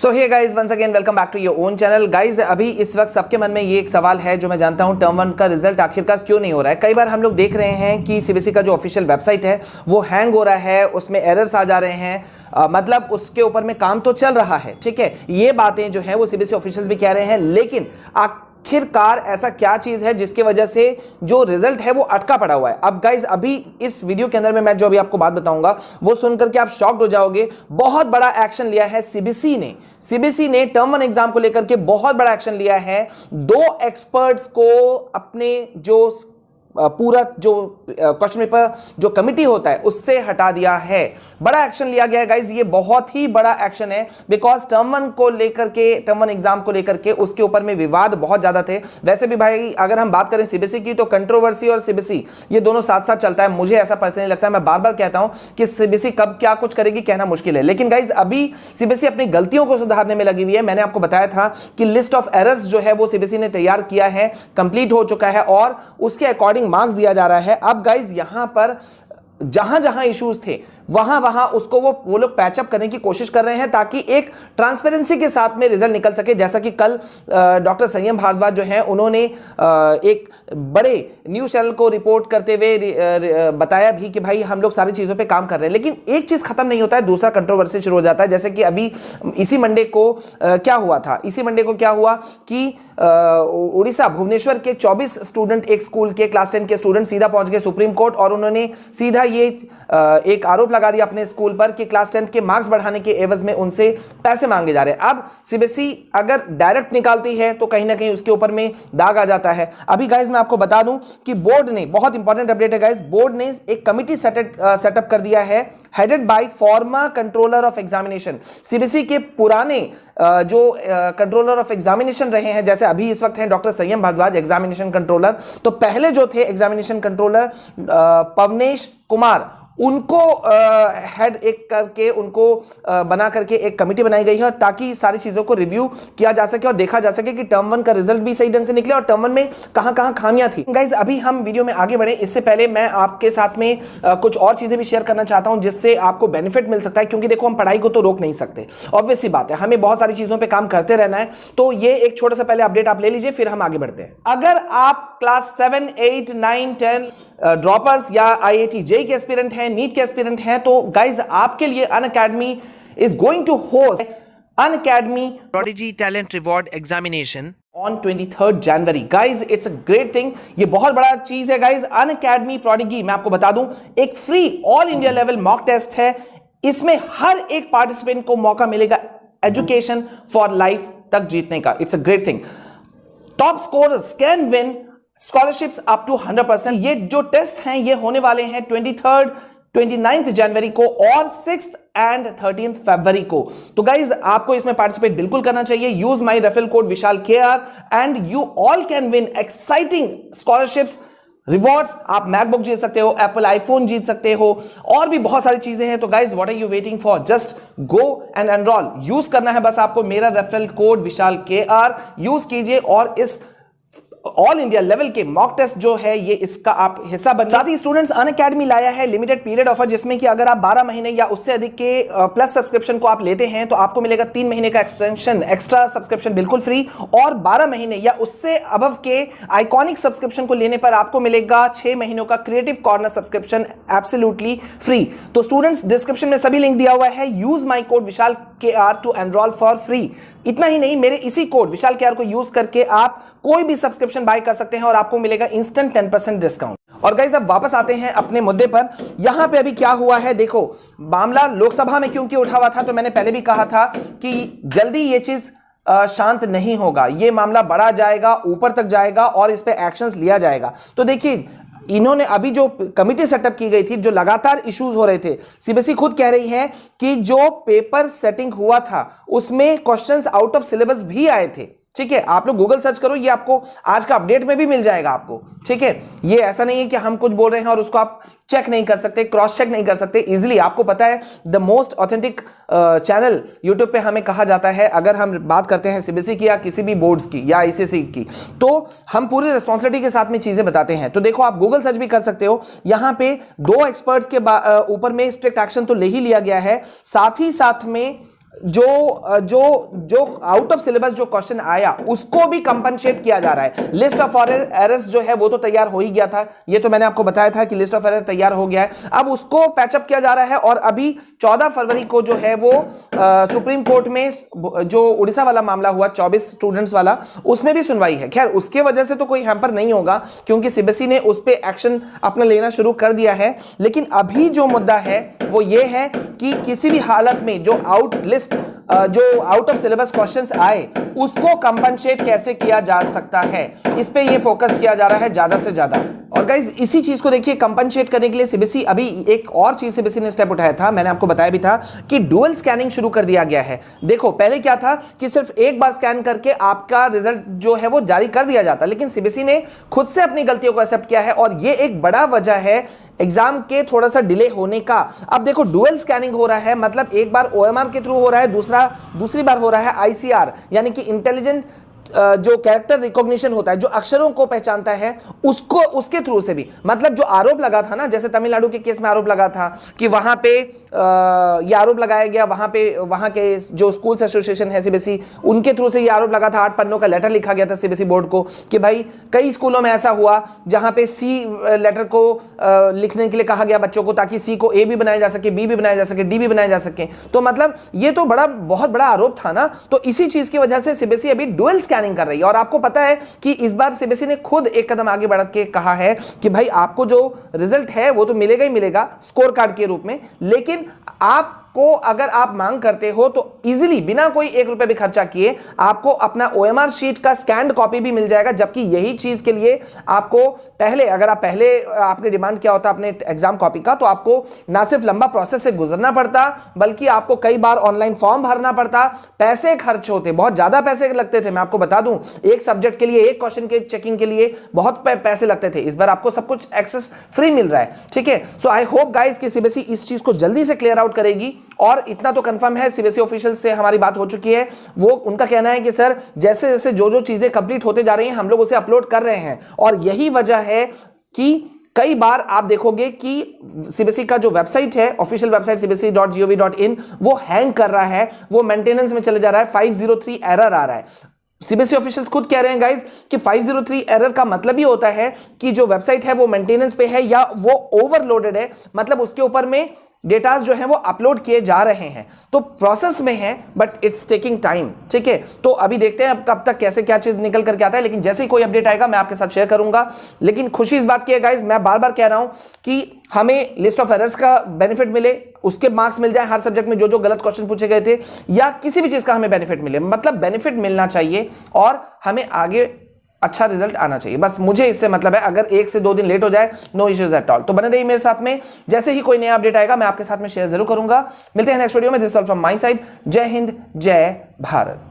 So hey guys, once again welcome back to your own channel. Guys, अभी इस वक्त सबके मन में ये एक सवाल है जो मैं जानता हूं, टर्म 1 का रिजल्ट आखिरकार क्यों नहीं हो रहा है। कई बार हम लोग देख रहे हैं कि सीबीएसई का जो ऑफिशियल वेबसाइट है वो हैंग हो रहा है, उसमें एरर्स आ जा रहे हैं। मतलब उसके ऊपर में काम तो चल रहा है, ठीक है, ये बातें जो है वो सीबीएसई ऑफिशियल्स भी कह रहे हैं, लेकिन आखिरकार ऐसा क्या चीज है जिसकी वजह से जो रिजल्ट है वो अटका पड़ा हुआ है। अब गाइस, अभी इस वीडियो के अंदर में मैं जो अभी आपको बात बताऊंगा वो सुनकर के आप शॉक्ड हो जाओगे। बहुत बड़ा एक्शन लिया है सीबीएसई ने टर्म 1 एग्जाम को लेकर के बहुत बड़ा एक्शन लिया है। 2 एक्सपर्ट्स को अपने जो पूरा जो क्वेश्चन पेपर जो कमिटी होता है उससे हटा दिया है। बड़ा एक्शन लिया गया है गाइज, ये बहुत ही बड़ा एक्शन है, बिकॉज टर्म 1 को लेकर के, टर्म 1 एग्जाम को लेकर के उसके ऊपर में विवाद बहुत ज्यादा थे। वैसे भी भाई अगर हम बात करें सीबीएसई की तो कंट्रोवर्सी और सीबीएसई ये दोनों साथ साथ चलता है। मुझे ऐसा पर्सनली लगता है, मैं बार बार कहता हूं कि सीबीएसई कब क्या कुछ करेगी कहना मुश्किल है, लेकिन गाइज अभी सीबीएसई अपनी गलतियों को सुधारने में लगी हुई है। मैंने आपको बताया था कि लिस्ट ऑफ एरर्स जो है वो सीबीएसई ने तैयार किया है, कंप्लीट हो चुका है और उसके अकॉर्डिंग मार्क्स दिया जा रहा है। अब गाइज यहां पर जहां जहां इश्यूज थे वहां वहां उसको वो लोग पैचअप करने की कोशिश कर रहे हैं ताकि एक ट्रांसपेरेंसी के साथ में रिजल्ट निकल सके। जैसा कि कल डॉक्टर संयम भारद्वाज जो हैं उन्होंने एक बड़े न्यूज चैनल को रिपोर्ट करते हुए बताया भी कि भाई हम लोग सारी चीजों पे काम कर रहे हैं, लेकिन एक चीज खत्म नहीं होता है, दूसरा कंट्रोवर्सी शुरू हो जाता है। जैसे कि अभी इसी मंडे को क्या हुआ था, इसी मंडे को क्या हुआ कि उड़ीसा भुवनेश्वर के 24 स्टूडेंट, एक स्कूल के क्लास 10 के स्टूडेंट सीधा पहुंच गए सुप्रीम कोर्ट और उन्होंने सीधा ये एक आरोप लगा दिया अपने स्कूल पर कि क्लास 10 के मार्क्स बढ़ाने के एवज में उनसे पैसे मांगे जा रहे हैं। अब सीबीएसई अगर डायरेक्ट निकालती है तो कहीं ना कहीं उसके ऊपर में दाग आ जाता है। अभी गाइस मैं आपको बता दूं कि बोर्ड ने, बहुत इंपॉर्टेंट अपडेट है गाइस, बोर्ड ने एक कमिटी सेटअप कर दिया है headed by farmer controller of examination. CBSE के पुराने जो कंट्रोलर ऑफ एग्जामिनेशन रहे हैं, जैसे अभी इस वक्त हैं डॉक्टर संयम भारद्वाज एग्जामिनेशन कंट्रोलर, तो पहले जो थे एग्जामिनेशन कंट्रोलर पवनेश कुमार, उनको हेड एक करके उनको बना करके एक कमेटी बनाई गई है ताकि सारी चीजों को रिव्यू किया जा सके और देखा जा सके कि टर्म 1 का रिजल्ट भी सही ढंग से निकले और टर्म 1 में कहां कहां खामियां थी। गाइस, अभी हम वीडियो में आगे बढ़े इससे पहले मैं आपके साथ में कुछ और चीजें भी शेयर करना चाहता हूं जिससे आपको बेनिफिट मिल सकता है, क्योंकि देखो हम पढ़ाई को तो रोक नहीं सकते, ऑब्वियस सी बात है, हमें बहुत सारी चीजों पर काम करते रहना है। तो ये एक छोटा सा पहले अपडेट आप ले लीजिए, फिर हम आगे बढ़ते हैं। अगर आप क्लास 7, 8, 9, 10 ड्रॉपर्स या आईआईटी जेईई के एस्पिरेंट हैं, नीट के एस्पिरेंट हैं, तो गाइज आपके लिए Unacademy is going to host Unacademy prodigy talent reward examination on 23 January. Guys it's a great thing, ये बहुत बड़ा चीज है गाइज। अनअकैडमी प्रोडिजी, मैं आपको बता दूं, एक free all India level mock test है। इसमें हर एक पार्टिसिपेंट को मौका मिलेगा एजुकेशन फॉर लाइफ तक जीतने का। It's a great thing. Top scorers can win scholarships up to 100%। ये जो टेस्ट हैं ये होने वाले हैं 23rd, 29th जनवरी को और 6th एंड 13th फरवरी को। तो गाइज आपको इसमें पार्टिसिपेट बिल्कुल करना चाहिए। Use my referral code Vishal KR and you all can win exciting scholarships, rewards. आप मैकबुक जीत सकते हो, एप्पल आईफोन जीत सकते हो और भी बहुत सारी चीजें हैं। तो guys what are you waiting for, just go and enroll. Use करना है बस आपको मेरा referral code Vishal KR, use कीजिए और इस ऑल इंडिया लेवल के मॉक टेस्ट जो है ये इसका आप हिस्सा बन। साथ ही स्टूडेंट्स अनअकैडमी लाया है लिमिटेड पीरियड ऑफर, जिसमें कि अगर आप 12 महीने या उससे अधिक के प्लस सब्सक्रिप्शन को आप लेते हैं तो आपको मिलेगा 3 महीने का एक्सटेंशन, एक्स्ट्रा सब्सक्रिप्शन बिल्कुल फ्री, और 12 महीने या उससे अबव के आइकॉनिक सब्सक्रिप्शन को लेने पर आपको मिलेगा 6 महीनों का creative corner subscription absolutely free. तो स्टूडेंट्स डिस्क्रिप्शन में सभी लिंक दिया हुआ है, use my code Vishal KR to enroll for free. इतना ही नहीं, मेरे इसी कोड विशाल KR को यूज करके आप कोई भी सब्सक्रिप्शन बाय कर सकते हैं और आपको मिलेगा इंस्टेंट 10% डिस्काउंट। और गाइस अब वापस आते हैं अपने मुद्दे पर। यहां पे अभी क्या हुआ है, देखो मामला लोकसभा में क्योंकि उठा हुआ था, तो मैंने पहले भी कहा था कि जल्दी ये चीज शांत नहीं होगा, ये मामला बढ़ा जाएगा, ऊपर तक जाएगा और इस पे एक्शंस लिया जाएगा। तो देखिए इन्होंने अभी जो कमिटी सेटअप की गई थी, जो लगातार इश्यूज हो रहे थे, सीबीएसई खुद कह रही है कि जो पेपर सेटिंग हुआ था उसमें क्वेश्चंस आउट ऑफ सिलेबस भी आए थे। ठीक है, आप लोग गूगल सर्च करो, ये आपको आज का अपडेट में भी मिल जाएगा आपको। ठीक है, ये ऐसा नहीं है कि हम कुछ बोल रहे हैं और उसको आप चेक नहीं कर सकते, क्रॉस चेक नहीं कर सकते इजीली। आपको पता है the most authentic channel YouTube पे हमें कहा जाता है, अगर हम बात करते हैं सीबीएसई की या किसी भी बोर्ड्स की या आईसीएसई की, तो हम पूरी रिस्पॉन्सिबिलिटी के साथ में चीजें बताते हैं। तो देखो आप गूगल सर्च भी कर सकते हो, यहां पे 2 एक्सपर्ट्स के ऊपर में स्ट्रिक्ट एक्शन तो ले ही लिया गया है, साथ ही साथ में जो जो जो आउट ऑफ सिलेबस जो क्वेश्चन आया उसको भी कंपनसेट किया जा रहा है। लिस्ट ऑफ एरर्स जो है वो तो तैयार हो ही गया था, ये तो मैंने आपको बताया था कि लिस्ट ऑफ एरर तैयार हो गया है, अब उसको पैचअप किया जा रहा है। और अभी 14 फरवरी को जो है वो सुप्रीम कोर्ट में जो उड़ीसा वाला मामला हुआ 24 स्टूडेंट्स वाला, उसमें भी सुनवाई है। खैर उसके वजह से तो कोई हैम्पर नहीं होगा क्योंकि सीबीएसई ने उस पर एक्शन अपना लेना शुरू कर दिया है। लेकिन अभी जो मुद्दा है वो ये है कि किसी भी हालत में जो जो आउट ऑफ सिलेबस क्वेश्चंस आए उसको कंपनसेट कैसे किया जा सकता है, इस पे ये फोकस किया जा रहा है ज्यादा से ज्यादा। और गाइज इसी चीज को देखिए, कंपनसेट करने के लिए सीबीएसई अभी एक और चीज सीबीएसई ने स्टेप उठाया था, मैंने आपको बताया भी था कि डुअल स्कैनिंग शुरू कर दिया गया है। देखो पहले क्या था कि सिर्फ एक बार स्कैन करके आपका रिजल्ट जो है वो जारी कर दिया जाता, लेकिन सीबीएसई ने खुद से अपनी गलतियों को एक्सेप्ट किया है और ये एक बड़ा वजह है एग्जाम के थोड़ा सा डिले होने का। अब देखो डुअल स्कैनिंग हो रहा है, मतलब एक बार ओएमआर के थ्रू हो रहा है, दूसरी बार हो रहा है आईसीआर यानी कि इंटेलिजेंट जो कैरेक्टर रिकॉग्निशन होता है, जो अक्षरों को पहचानता है उसके थ्रू से भी। मतलब जो आरोप लगा था ना, जैसे तमिलनाडु के केस में आरोप लगा था कि वहां पे ये आरोप लगाया गया, वहां के जो स्कूल्स एसोसिएशन है सीबीएसई, उनके थ्रू से ये आरोप लगा था, 8 पन्नों का लेटर लिखा गया था सीबीएसई बोर्ड को कि भाई कई स्कूलों में ऐसा हुआ जहां पे सी लेटर को लिखने के लिए कहा गया बच्चों को, ताकि सी को ए भी बनाया जा सके, बी भी बनाया जा सके, डी भी बनाया जा सके। तो मतलब ये तो बहुत बड़ा आरोप था ना, तो इसी चीज की वजह से सीबीएसई अभी डुअल स्कैनिंग कर रही है। और आपको पता है कि इस बार सीबीएसई ने खुद एक कदम आगे बढ़ के कहा है कि भाई आपको जो रिजल्ट है वो तो मिलेगा ही मिलेगा स्कोर कार्ड के रूप में, लेकिन आपको अगर आप मांग करते हो तो इजीली बिना कोई 1 रुपए भी खर्चा किए आपको अपना ओएमआर शीट का स्कैन्ड कॉपी भी मिल जाएगा। जबकि यही चीज के लिए आपको अगर आप पहले आपने डिमांड किया होता अपने एग्जाम कॉपी का, तो आपको ना सिर्फ लंबा प्रोसेस से गुजरना पड़ता बल्कि आपको कई बार ऑनलाइन फॉर्म भरना पड़ता, पैसे खर्च होते, बहुत ज्यादा पैसे लगते थे। मैं आपको बता दूं, एक सब्जेक्ट के लिए, एक क्वेश्चन के चेकिंग के लिए बहुत पैसे लगते थे। इस बार आपको सब कुछ एक्सेस फ्री मिल रहा है, ठीक है। सो आई होप गाइस कि सीबीएसई इस चीज को जल्दी से क्लियर आउट करेगी। और इतना तो कंफर्म है, सीबीएसई ऑफिशियल से हमारी बात हो चुकी है, वो उनका कहना है कि सर जैसे जैसे जो चीजें कंप्लीट होते जा रही हैं हम लोग उसे अपलोड कर रहे हैं। और यही वजह है कि कई बार आप देखोगे कि सीबीएसई का जो वेबसाइट है, ऑफिशियल वेबसाइट cbse.gov.in, वो हैंग कर रहा है, वो मेंटेनेंस में चले जा रहा है, 503 एरर आ रहा है। सीबीएसई ऑफिशियल्स खुद कह रहे हैं गाइस कि 503 एरर का मतलब ही होता है कि जो वेबसाइट है वो मेंटेनेंस पे है या वो ओवरलोडेड है, मतलब उसके ऊपर में डेटास जो है वो अपलोड किए जा रहे हैं, तो प्रोसेस में है बट इट्स टेकिंग टाइम, ठीक है। तो अभी देखते हैं अब कब तक कैसे क्या चीज निकल करके आता है, लेकिन जैसे ही कोई अपडेट आएगा मैं आपके साथ शेयर करूंगा। लेकिन खुशी इस बात की है गाइस, मैं बार बार कह रहा हूं कि हमें लिस्ट ऑफ एरर्स का बेनिफिट मिले, उसके मार्क्स मिल जाए हर सब्जेक्ट में जो गलत क्वेश्चन पूछे गए थे, या किसी भी चीज का हमें बेनिफिट मिले, मतलब बेनिफिट मिलना चाहिए और हमें आगे अच्छा रिजल्ट आना चाहिए। बस मुझे इससे मतलब है, अगर 1 से 2 दिन लेट हो जाए नो इश्यूज एट ऑल। तो बने रहिए मेरे साथ में, जैसे ही कोई नया अपडेट आएगा मैं आपके साथ में शेयर जरूर करूंगा। मिलते हैं नेक्स्ट वीडियो में। This all from my side. जय हिंद, जय भारत।